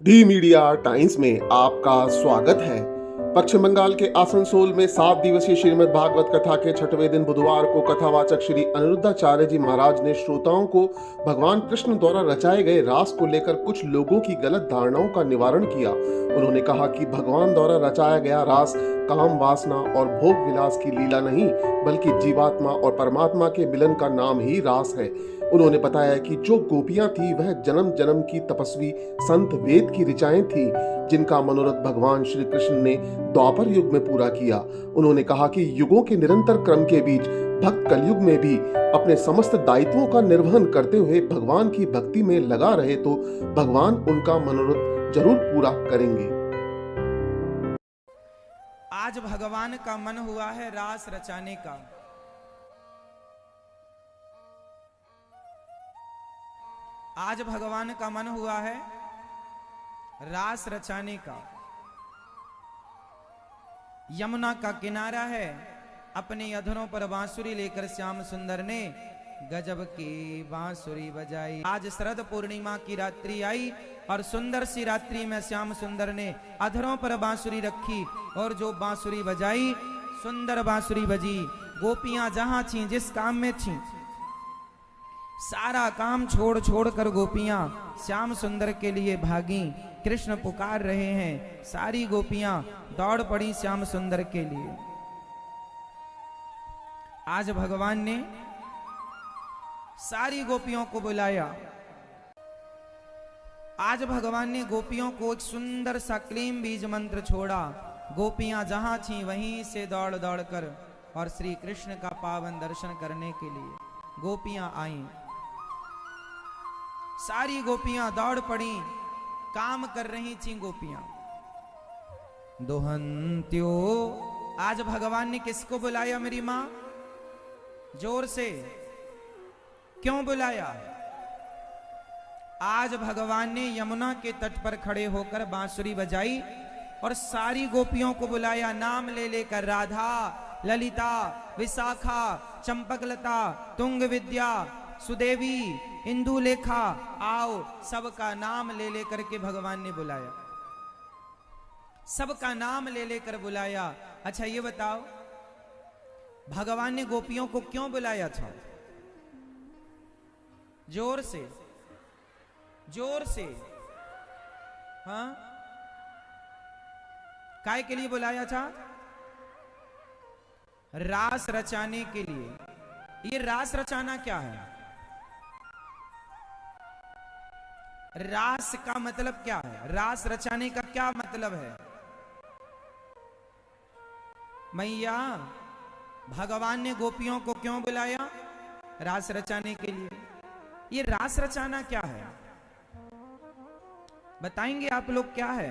D media times में आपका स्वागत है। पश्चिम बंगाल के आसनसोल में 7 दिवसीय श्रीमद् भागवत कथा के छठवें दिन बुधवार को कथावाचक श्री अनिरुद्धाचार्य जी महाराज ने श्रोताओं को भगवान कृष्ण द्वारा रचाए गए रास को लेकर कुछ लोगों की गलत धारणाओं का निवारण किया। उन्होंने कहा कि भगवान द्वारा रचाया गया रास काम वासना और भोग विलास की लीला नहीं, बल्कि जीवात्मा और परमात्मा के मिलन का नाम ही रास है। उन्होंने बताया कि जो गोपियां थी वह जन्म जन्म की तपस्वी संत वेद की ऋचाएं थी, जिनका मनोरथ भगवान श्री कृष्ण ने द्वापर युग में पूरा किया। उन्होंने कहा कि युगों के निरंतर क्रम के बीच भक्त कलयुग में भी अपने समस्त दायित्वों का निर्वहन करते हुए भगवान की भक्ति में लगा रहे तो भगवान उनका मनोरथ जरूर पूरा करेंगे। आज भगवान का मन हुआ है रास रचाने का। आज भगवान का मन हुआ है रास रचाने का। यमुना का किनारा है, अपने अधरों पर बांसुरी लेकर श्याम सुंदर ने गजब की बांसुरी बजाई। आज शरद पूर्णिमा की रात्रि आई और सुंदर सी रात्रि में श्याम सुंदर ने अधरों पर बांसुरी रखी और जो बांसुरी बजाई, सुंदर बांसुरी बजी। गोपियां जहां थीं, जिस काम में थीं, सारा काम छोड़ छोड़ कर गोपियां श्याम सुंदर के लिए भागी। कृष्ण पुकार रहे हैं, सारी गोपियां दौड़ पड़ी श्याम सुंदर के लिए। आज भगवान ने सारी गोपियों को बुलाया। आज भगवान ने गोपियों को एक सुंदर सा क्लीम बीज मंत्र छोड़ा। गोपियां जहां थीं वहीं से दौड़ दौड़ कर और श्री कृष्ण का पावन दर्शन करने के लिए गोपियां आईं। सारी गोपियां दौड़ पड़ी, काम कर रही थी गोपियां। दोहंत्यो, आज भगवान ने किसको बुलाया मेरी मां? जोर से क्यों बुलाया? आज भगवान ने यमुना के तट पर खड़े होकर बांसुरी बजाई और सारी गोपियों को बुलाया, नाम ले लेकर। राधा, ललिता, विशाखा, चंपकलता, तुंग विद्या, सुदेवी, इंदुलेखा, आओ। सबका नाम ले लेकर के भगवान ने बुलाया, सबका नाम ले लेकर बुलाया। अच्छा ये बताओ, भगवान ने गोपियों को क्यों बुलाया था? जोर से, जोर से। हाँ, काय के लिए बुलाया था? रास रचाने के लिए। ये रास रचाना क्या है? रास का मतलब क्या है? रास रचाने का क्या मतलब है? मैया, भगवान ने गोपियों को क्यों बुलाया? रास रचाने के लिए। ये रास रचाना क्या है? बताएंगे आप लोग क्या है?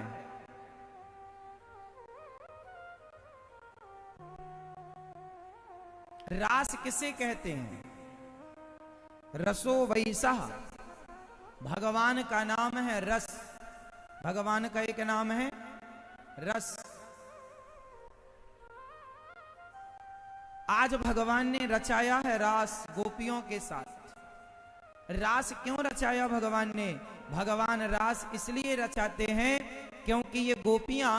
रास किसे कहते हैं? रसो वैसा। भगवान का नाम है रस। भगवान का एक नाम है रस। आज भगवान ने रचाया है रास गोपियों के साथ। रास क्यों रचाया भगवान ने? भगवान रास इसलिए रचाते हैं क्योंकि ये गोपियां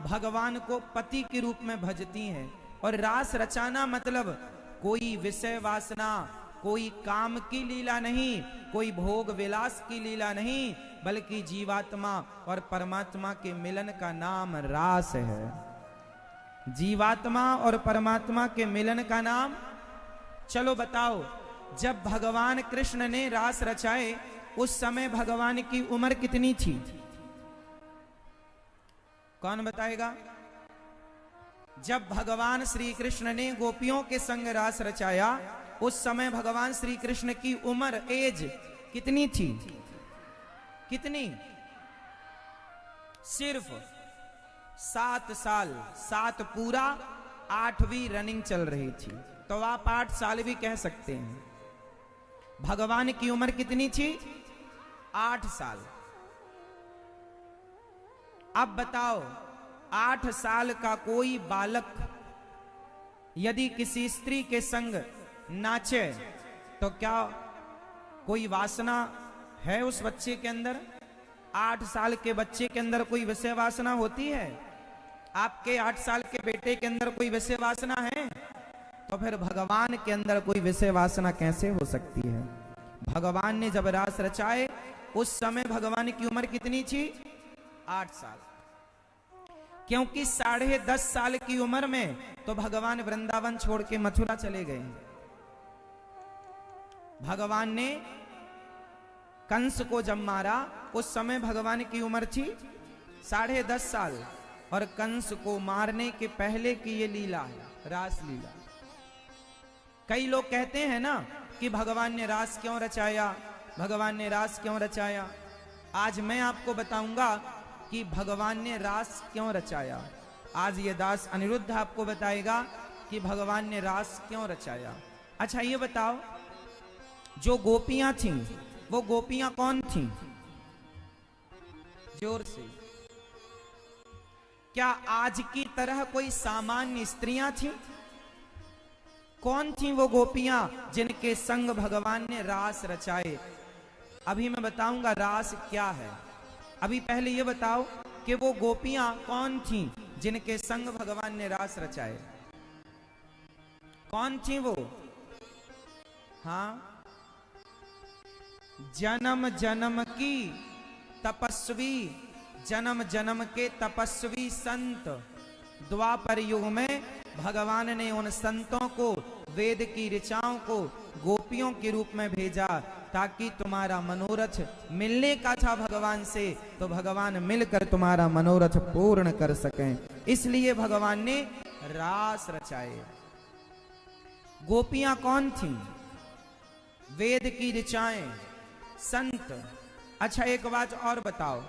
भगवान को पति के रूप में भजती हैं। और रास रचाना मतलब कोई विषय वासना, कोई काम की लीला नहीं, कोई भोग विलास की लीला नहीं, बल्कि जीवात्मा और परमात्मा के मिलन का नाम रास है। जीवात्मा और परमात्मा के मिलन का नाम। चलो बताओ, जब भगवान कृष्ण ने रास रचाए उस समय भगवान की उम्र कितनी थी? कौन बताएगा? जब भगवान श्री कृष्ण ने गोपियों के संग रास रचाया उस समय भगवान श्री कृष्ण की उम्र, एज कितनी थी? कितनी? सिर्फ 7 साल। 7 पूरा, 8वीं रनिंग चल रही थी, तो आप 8 साल भी कह सकते हैं। भगवान की उम्र कितनी थी? 8 साल। अब बताओ, 8 साल का कोई बालक यदि किसी स्त्री के संग नाचे तो क्या कोई वासना है उस बच्चे के अंदर? 8 साल के बच्चे के अंदर कोई विषय वासना होती है? आपके 8 साल के बेटे के अंदर कोई विषय वासना है? तो फिर भगवान के अंदर कोई विषय वासना कैसे हो सकती है? भगवान ने जब रास रचाए उस समय भगवान की उम्र कितनी थी? 8 साल। क्योंकि 10.5 साल की उम्र में तो भगवान वृंदावन छोड़ के मथुरा चले गए। भगवान ने कंस को जब मारा उस समय भगवान की उम्र थी 10.5 साल, और कंस को मारने के पहले की ये लीला है, रास लीला। कई लोग कहते हैं ना कि भगवान ने रास क्यों रचाया, भगवान ने रास क्यों रचाया। आज मैं आपको बताऊंगा कि भगवान ने रास क्यों रचाया। आज ये दास अनिरुद्ध आपको बताएगा कि भगवान ने रास क्यों रचाया। अच्छा ये बताओ, जो गोपियां थीं वो गोपियां कौन थीं? जोर से। क्या आज की तरह कोई सामान्य स्त्रियां थीं? कौन थीं वो गोपियां जिनके संग भगवान ने रास रचाए? अभी मैं बताऊंगा रास क्या है। अभी पहले ये बताओ कि वो गोपियां कौन थीं जिनके संग भगवान ने रास रचाए? कौन थीं वो? हाँ, जन्म जन्म की तपस्वी, जन्म जन्म के तपस्वी संत। द्वापर युग में भगवान ने उन संतों को, वेद की ऋचाओं को गोपियों के रूप में भेजा, ताकि तुम्हारा मनोरथ मिलने का था भगवान से, तो भगवान मिलकर तुम्हारा मनोरथ पूर्ण कर सकें। इसलिए भगवान ने रास रचाए। गोपियां कौन थीं? वेद की ऋचाएं, संत। अच्छा एक बात और बताओ,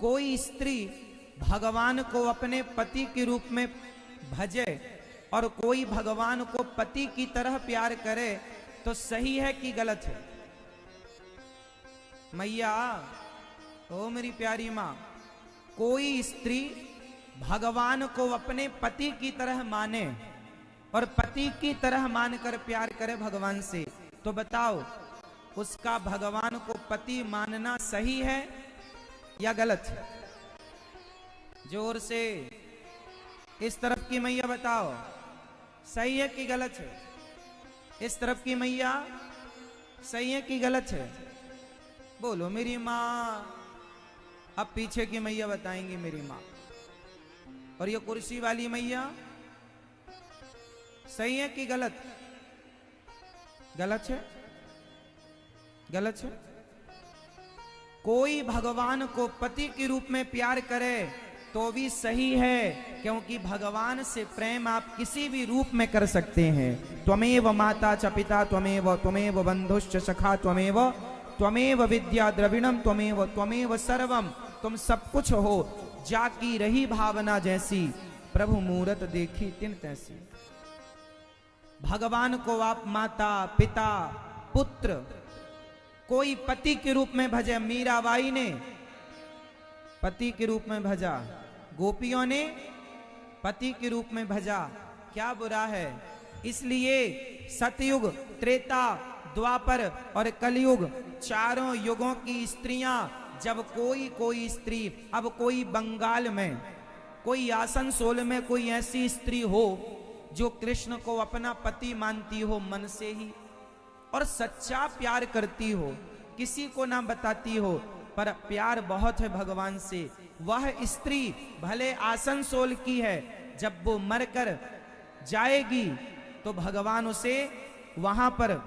कोई स्त्री भगवान को अपने पति के रूप में भजे और कोई भगवान को पति की तरह प्यार करे तो सही है कि गलत है? मैया, ओ मेरी प्यारी मां, कोई स्त्री भगवान को अपने पति की तरह माने और पति की तरह मानकर प्यार करे भगवान से, तो बताओ उसका भगवान को पति मानना सही है या गलत है? जोर से। इस तरफ की मैया बताओ, सही है कि गलत है? इस तरफ की मैया, सही है कि गलत है? बोलो मेरी माँ। अब पीछे की मैया बताएंगी मेरी माँ। और ये कुर्सी वाली मैया, सही है कि गलत? गलत है, गलत है। कोई भगवान को पति के रूप में प्यार करे तो भी सही है, क्योंकि भगवान से प्रेम आप किसी भी रूप में कर सकते हैं। त्वमेव माता च पिता त्वमेव बंधुश्च सखा त्वमेव विद्या द्रविणम त्वमेव सर्वम। तुम सब कुछ हो, जाकी रही भावना जैसी, प्रभु मूरत देखी तिन तैसी। भगवान को आप माता, पिता, पुत्र, कोई पति के रूप में भजे। मीराबाई ने पति के रूप में भजा, गोपियों ने पति के रूप में भजा, क्या बुरा है? इसलिए सतयुग, त्रेता, द्वापर और कलयुग, चारों युगों की स्त्रियां, जब कोई स्त्री, अब कोई बंगाल में, कोई आसनसोल में कोई ऐसी स्त्री हो जो कृष्ण को अपना पति मानती हो मन से ही, और सच्चा प्यार करती हो, किसी को ना बताती हो, पर प्यार बहुत है भगवान से, वह स्त्री भले आसनसोल की है, जब वो मरकर जाएगी तो भगवान उसे वहां पर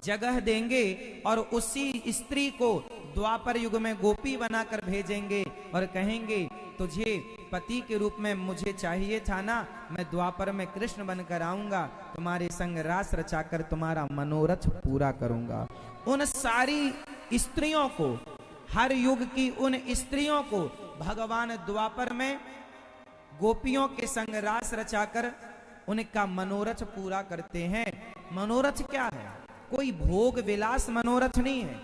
जगह देंगे और उसी स्त्री को द्वापर युग में गोपी बनाकर भेजेंगे और कहेंगे तुझे पति के रूप में मुझे चाहिए था ना, मैं द्वापर में कृष्ण बनकर आऊंगा, तुम्हारे संग रास रचाकर तुम्हारा मनोरथ पूरा करूंगा। उन सारी स्त्रियों को, हर युग की उन स्त्रियों को भगवान द्वापर में गोपियों के संग रास रचाकर उनका मनोरथ पूरा करते हैं। मनोरथ क्या है? कोई भोग विलास मनोरथ नहीं है।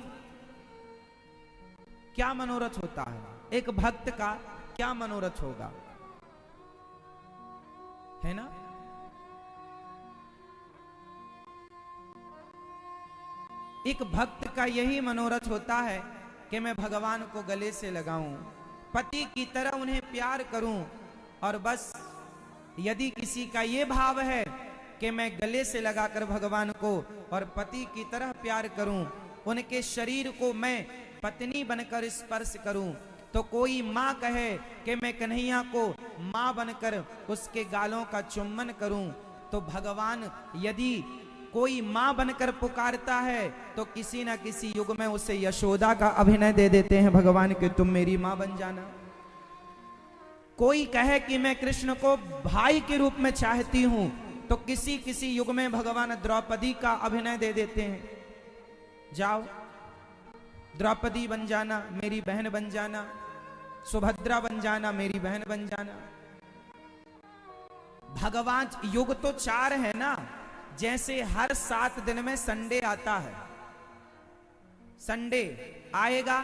क्या मनोरथ होता है? एक भक्त का क्या मनोरथ होगा, है ना? एक भक्त का यही मनोरथ होता है कि मैं भगवान को गले से लगाऊं, पति की तरह उन्हें प्यार करूं। और बस यदि किसी का ये भाव है कि मैं गले से लगाकर भगवान को और पति की तरह प्यार करूं, उनके शरीर को मैं पत्नी बनकर स्पर्श करूं, तो कोई माँ कहे कि मैं कन्हैया को माँ बनकर उसके गालों का चुम्बन करूं, तो भगवान यदि कोई माँ बनकर पुकारता है तो किसी ना किसी युग में उसे यशोदा का अभिनय दे देते हैं भगवान के, तुम मेरी माँ बन जाना। कोई कहे कि मैं कृष्ण को भाई के रूप में चाहती हूं, तो किसी किसी युग में भगवान द्रौपदी का अभिनय दे देते हैं, जाओ द्रौपदी बन जाना, मेरी बहन बन जाना, सुभद्रा बन जाना, मेरी बहन बन जाना। भगवान युग तो 4 है ना, जैसे हर 7 दिन में संडे आता है, संडे आएगा,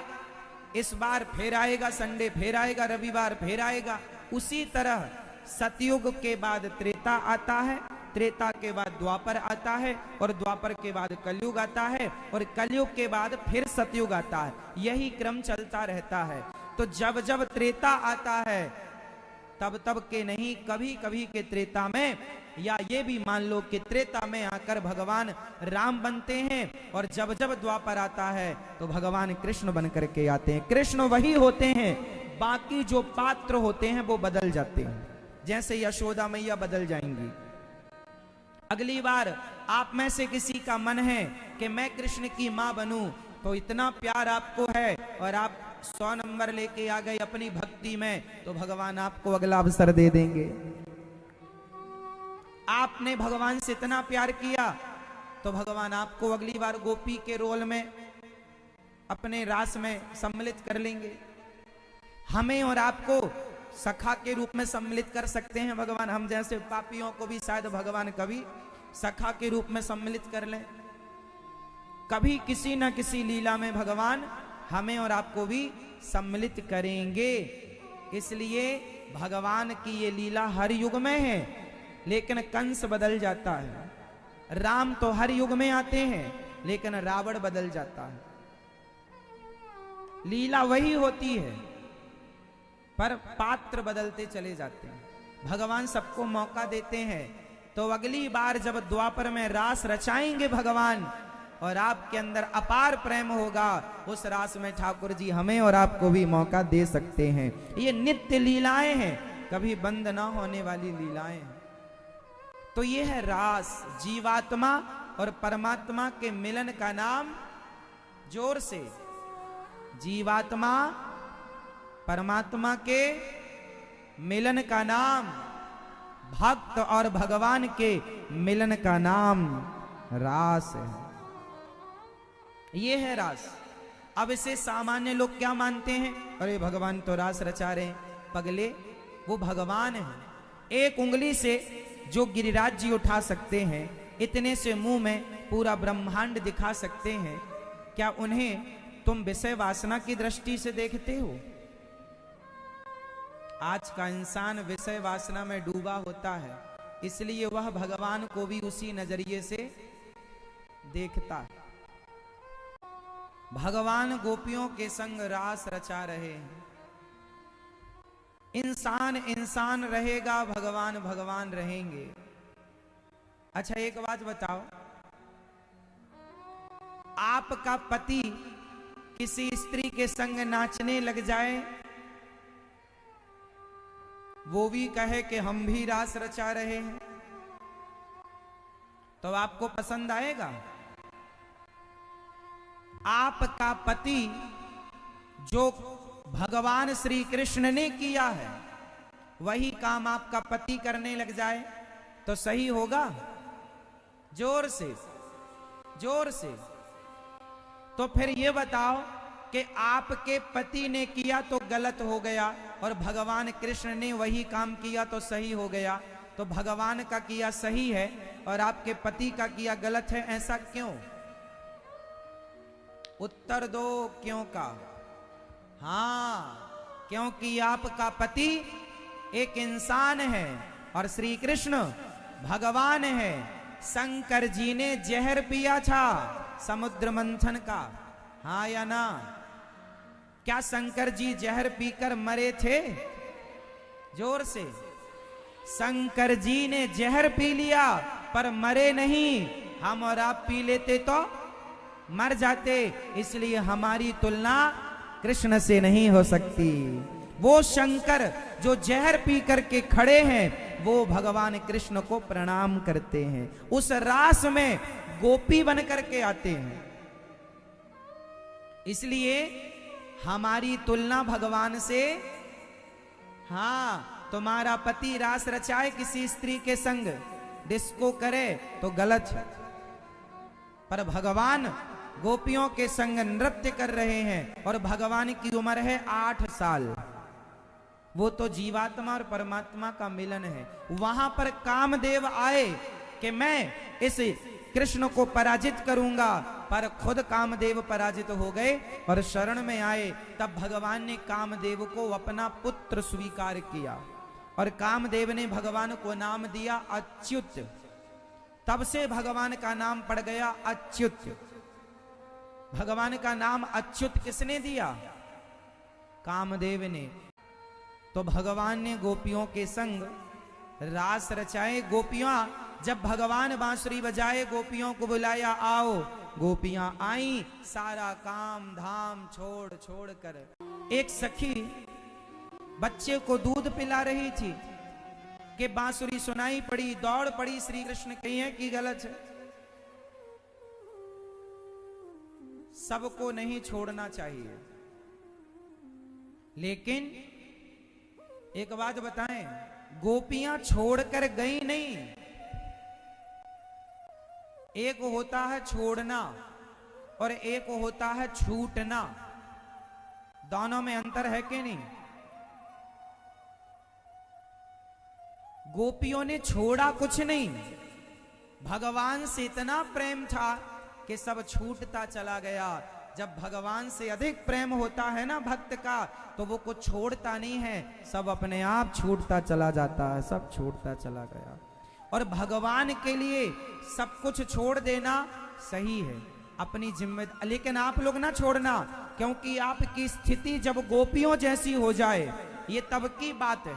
इस बार फिर आएगा संडे, फिर आएगा रविवार, फिर आएगा। उसी तरह सतयुग के बाद त्रेता आता है, त्रेता के बाद द्वापर आता है, और द्वापर के बाद कलयुग आता है, और कलयुग के बाद फिर सतयुग आता है। यही क्रम चलता रहता है। तो जब जब त्रेता आता है तब तब के नहीं, कभी कभी के त्रेता में, या ये भी मान लो कि त्रेता में आकर भगवान राम बनते हैं, और जब जब द्वापर आता है तो भगवान कृष्ण बन करके आते हैं। कृष्ण वही होते हैं, बाकी जो पात्र होते हैं वो बदल जाते हैं, जैसे यशोदा मैया बदल जाएंगी। अगली बार आप में से किसी का मन है कि मैं कृष्ण की मां बनूं, तो इतना प्यार आपको है और आप 100 नंबर लेके आ गए अपनी भक्ति में, तो भगवान आपको अगला अवसर दे देंगे। आपने भगवान से इतना प्यार किया तो भगवान आपको अगली बार गोपी के रोल में अपने रास में सम्मिलित कर लेंगे। हमें और आपको सखा के रूप में सम्मिलित कर सकते हैं भगवान। हम जैसे पापियों को भी शायद भगवान कभी सखा के रूप में सम्मिलित कर लें। कभी किसी न किसी लीला में भगवान हमें और आपको भी सम्मिलित करेंगे। इसलिए भगवान की ये लीला हर युग में है, लेकिन कंस बदल जाता है। राम तो हर युग में आते हैं, लेकिन रावण बदल जाता है। लीला वही होती है, पर पात्र बदलते चले जाते हैं। भगवान सबको मौका देते हैं। तो अगली बार जब द्वापर में रास रचाएंगे भगवान, और आपके अंदर अपार प्रेम होगा, उस रास में ठाकुर जी हमें और आपको भी मौका दे सकते हैं। ये नित्य लीलाएं हैं, कभी बंद ना होने वाली लीलाएं हैं। तो ये है रास, जीवात्मा और परमात्मा के मिलन का नाम, जोर से, जीवात्मा परमात्मा के मिलन का नाम, भक्त और भगवान के मिलन का नाम रास है। ये है रास। अब इसे सामान्य लोग क्या मानते हैं, अरे भगवान तो रास रचा रहे हैं। पगले, वो भगवान है। एक उंगली से जो गिरिराज जी उठा सकते हैं, इतने से मुंह में पूरा ब्रह्मांड दिखा सकते हैं, क्या उन्हें तुम विषय वासना की दृष्टि से देखते हो? आज का इंसान विषय वासना में डूबा होता है, इसलिए वह भगवान को भी उसी नजरिए से देखता है। भगवान गोपियों के संग रास रचा रहे हैं। इंसान इंसान रहेगा, भगवान भगवान रहेंगे। अच्छा एक बात बताओ, आपका पति किसी स्त्री के संग नाचने लग जाए, वो भी कहे कि हम भी रास रचा रहे हैं, तो आपको पसंद आएगा? आपका पति जो भगवान श्री कृष्ण ने किया है, वही काम आपका पति करने लग जाए तो सही होगा? जोर से, जोर से। तो फिर ये बताओ कि आपके पति ने किया तो गलत हो गया, और भगवान कृष्ण ने वही काम किया तो सही हो गया। तो भगवान का किया सही है और आपके पति का किया गलत है, ऐसा क्यों? उत्तर दो क्यों का। हाँ, क्योंकि आपका पति एक इंसान है और श्री कृष्ण भगवान है। शंकर जी ने जहर पिया था समुद्र मंथन का, हाँ या ना? क्या शंकर जी जहर पीकर मरे थे? जोर से। शंकर जी ने जहर पी लिया पर मरे नहीं। हम और आप पी लेते तो मर जाते। इसलिए हमारी तुलना कृष्ण से नहीं हो सकती। वो शंकर जो जहर पी करके खड़े हैं, वो भगवान कृष्ण को प्रणाम करते हैं। उस रास में गोपी बन करके आते हैं। इसलिए हमारी तुलना भगवान से, हाँ, तुम्हारा पति रास रचाए किसी स्त्री के संग, डिस्को करे तो गलत है, पर भगवान गोपियों के संग नृत्य कर रहे हैं और भगवान की उम्र है 8 साल। वो तो जीवात्मा और परमात्मा का मिलन है। वहां पर कामदेव आए कि मैं इस कृष्ण को पराजित करूंगा, पर खुद कामदेव पराजित हो गए और शरण में आए। तब भगवान ने कामदेव को अपना पुत्र स्वीकार किया और कामदेव ने भगवान को नाम दिया अच्युत। तब से भगवान का नाम पड़ गया अच्युत। भगवान का नाम अच्युत किसने दिया? कामदेव ने। तो भगवान ने गोपियों के संग रास रचाए। गोपियां, जब भगवान बांसुरी बजाए, गोपियों को बुलाया, आओ। गोपियां आई, सारा काम धाम छोड़ छोड़ कर। एक सखी बच्चे को दूध पिला रही थी कि बांसुरी सुनाई पड़ी, दौड़ पड़ी श्री कृष्ण कहिए कि गलत है। सबको नहीं छोड़ना चाहिए, लेकिन एक बात बताएं, गोपियां छोड़कर गई नहीं। एक होता है छोड़ना और एक होता है छूटना। दोनों में अंतर है कि नहीं? गोपियों ने छोड़ा कुछ नहीं, भगवान से इतना प्रेम था कि सब छूटता चला गया। जब भगवान से अधिक प्रेम होता है ना भक्त का, तो वो कुछ छोड़ता नहीं है, सब अपने आप छूटता चला जाता है, सब छूटता चला गया। और भगवान के लिए सब कुछ छोड़ देना सही है, अपनी जिम्मेदारी। लेकिन आप लोग ना छोड़ना, क्योंकि आपकी स्थिति जब गोपियों जैसी हो जाए, ये तब की बात है।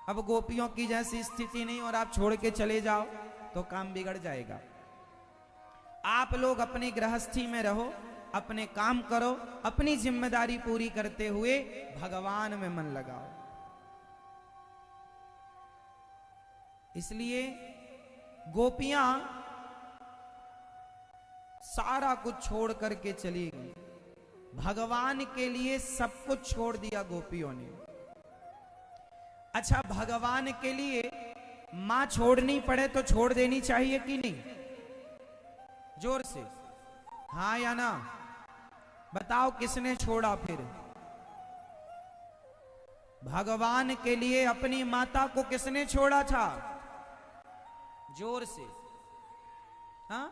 अब गोपियों की जैसी स्थिति नहीं और आप छोड़ के चले जाओ तो काम बिगड़ जाएगा। आप लोग अपनी गृहस्थी में रहो, अपने काम करो, अपनी जिम्मेदारी पूरी करते हुए भगवान में मन लगाओ। इसलिए गोपियां सारा कुछ छोड़ करके चली गई। भगवान के लिए सब कुछ छोड़ दिया गोपियों ने। अच्छा, भगवान के लिए मां छोड़नी पड़े तो छोड़ देनी चाहिए कि नहीं? जोर से हाँ या ना बताओ, किसने छोड़ा? फिर भगवान के लिए अपनी माता को किसने छोड़ा था? जोर से हाँ?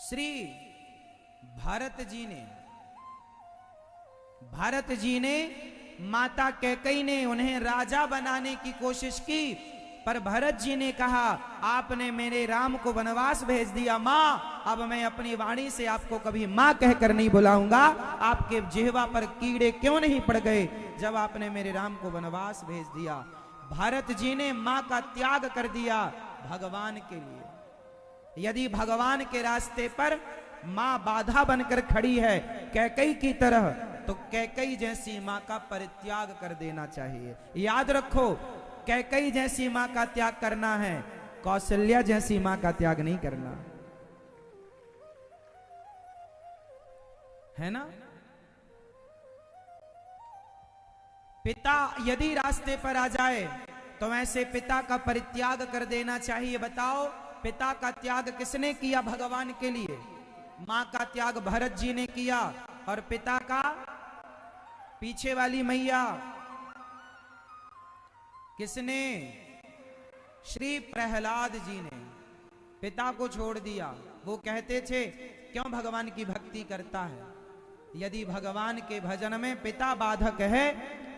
श्री भरत जी ने। भरत जी ने, माता कैकेयी ने उन्हें राजा बनाने की कोशिश की, पर भरत जी ने कहा, आपने मेरे राम को वनवास भेज दिया मां, अब मैं अपनी वाणी से आपको कभी मां कहकर नहीं बुलाऊंगा। आपके जिह्वा पर कीड़े क्यों नहीं पड़ गए जब आपने मेरे राम को वनवास भेज दिया? भरत जी ने मां का त्याग कर दिया भगवान के लिए। यदि भगवान के रास्ते पर मां बाधा बनकर खड़ी है कैकेयी की तरह, तो कैकेयी जैसी मां का परित्याग कर देना चाहिए। याद रखो, कैकेयी जैसी मां का त्याग करना है, कौशल्या जैसी मां का त्याग नहीं करना है ना। पिता यदि रास्ते पर आ जाए तो ऐसे पिता का परित्याग कर देना चाहिए। बताओ, पिता का त्याग किसने किया भगवान के लिए? मां का त्याग भरत जी ने किया, और पिता का पीछे वाली मैया किसने? श्री प्रहलाद जी ने पिता को छोड़ दिया। वो कहते थे, क्यों भगवान की भक्ति करता है? यदि भगवान के भजन में पिता बाधक है,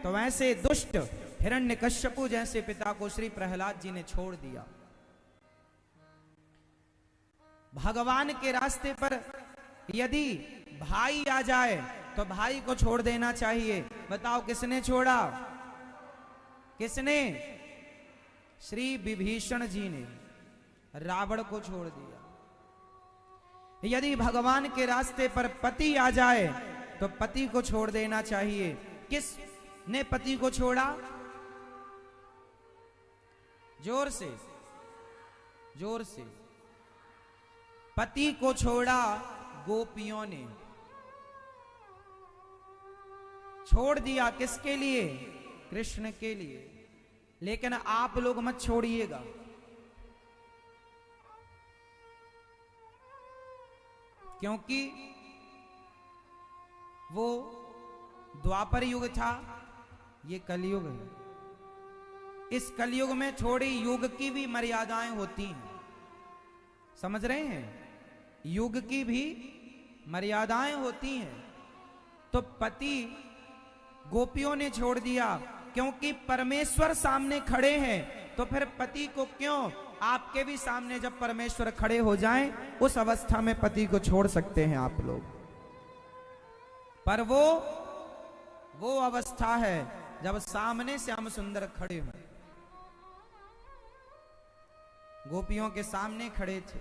तो ऐसे दुष्ट हिरण्यकश्यपु जैसे पिता को श्री प्रहलाद जी ने छोड़ दिया। भगवान के रास्ते पर यदि भाई आ जाए तो भाई को छोड़ देना चाहिए। बताओ किसने छोड़ा? किसने? श्री विभीषण जी ने रावण को छोड़ दिया। यदि भगवान के रास्ते पर पति आ जाए तो पति को छोड़ देना चाहिए। किस ने पति को छोड़ा? जोर से, जोर से। पति को छोड़ा गोपियों ने। छोड़ दिया किसके लिए? कृष्ण के लिए। लेकिन आप लोग मत छोड़िएगा। क्योंकि वो द्वापर युग था, ये कलयुग है। इस कलयुग में थोड़ी युग की भी मर्यादाएं होती हैं, समझ रहे हैं? युग की भी मर्यादाएं होती हैं। तो पति गोपियों ने छोड़ दिया, क्योंकि परमेश्वर सामने खड़े हैं। तो फिर पति को क्यों? आपके भी सामने जब परमेश्वर खड़े हो जाएं, उस अवस्था में पति को छोड़ सकते हैं आप लोग। पर वो अवस्था है जब सामने श्याम सुंदर खड़े हों। गोपियों के सामने खड़े थे।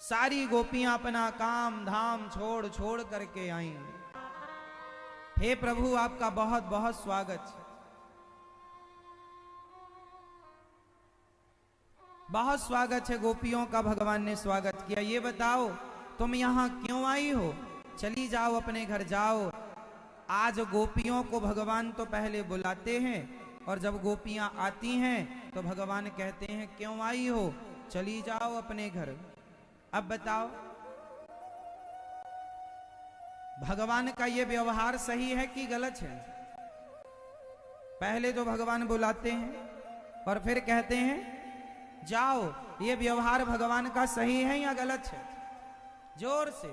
सारी गोपियां अपना काम धाम छोड़ छोड़ करके आई। हे प्रभु, आपका बहुत बहुत स्वागत है। बहुत स्वागत है गोपियों का, भगवान ने स्वागत किया। ये बताओ तुम यहां क्यों आई हो? चली जाओ, अपने घर जाओ। आज गोपियों को भगवान तो पहले बुलाते हैं, और जब गोपियां आती हैं तो भगवान कहते हैं क्यों आई हो? चली जाओ अपने घर। अब बताओ, भगवान का ये व्यवहार सही है कि गलत है? पहले तो भगवान बुलाते हैं और फिर कहते हैं जाओ। ये व्यवहार भगवान का सही है या गलत है? जोर से,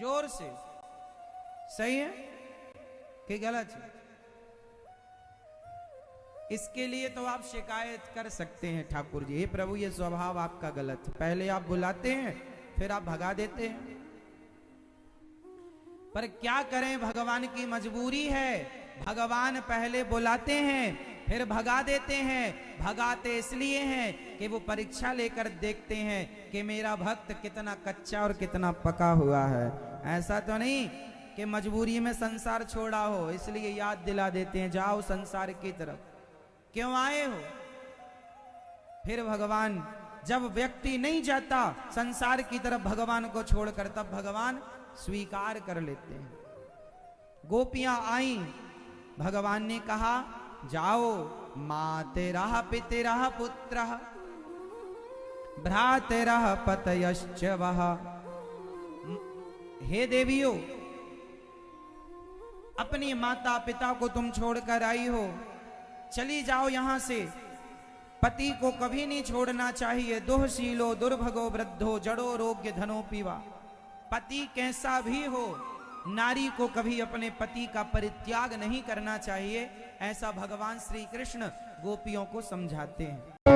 जोर से। सही है कि गलत है? इसके लिए तो आप शिकायत कर सकते हैं ठाकुर जी, हे प्रभु ये स्वभाव आपका गलत है। पहले आप बुलाते हैं फिर आप भगा देते हैं। पर क्या करें, भगवान की मजबूरी है। भगवान पहले बुलाते हैं फिर भगा देते हैं। भगाते इसलिए हैं कि वो परीक्षा लेकर देखते हैं कि मेरा भक्त कितना कच्चा और कितना पका हुआ है। ऐसा तो नहीं कि मजबूरी में संसार छोड़ा हो, इसलिए याद दिला देते हैं जाओ संसार की तरफ। क्यों आए हो? फिर भगवान, जब व्यक्ति नहीं जाता संसार की तरफ भगवान को छोड़कर, तब भगवान स्वीकार कर लेते हैं। गोपियां आई, भगवान ने कहा जाओ, माँ तेरा पितेरा पुत्र भ्रातेरा पतयश्च वह। हे देवियों, अपनी माता पिता को तुम छोड़कर आई हो, चली जाओ यहां से। पति को कभी नहीं छोड़ना चाहिए। दुःशीलो दुर्भगो वृद्धो जड़ो रोग्य धनो पीवा। पति कैसा भी हो, नारी को कभी अपने पति का परित्याग नहीं करना चाहिए। ऐसा भगवान श्री कृष्ण गोपियों को समझाते हैं।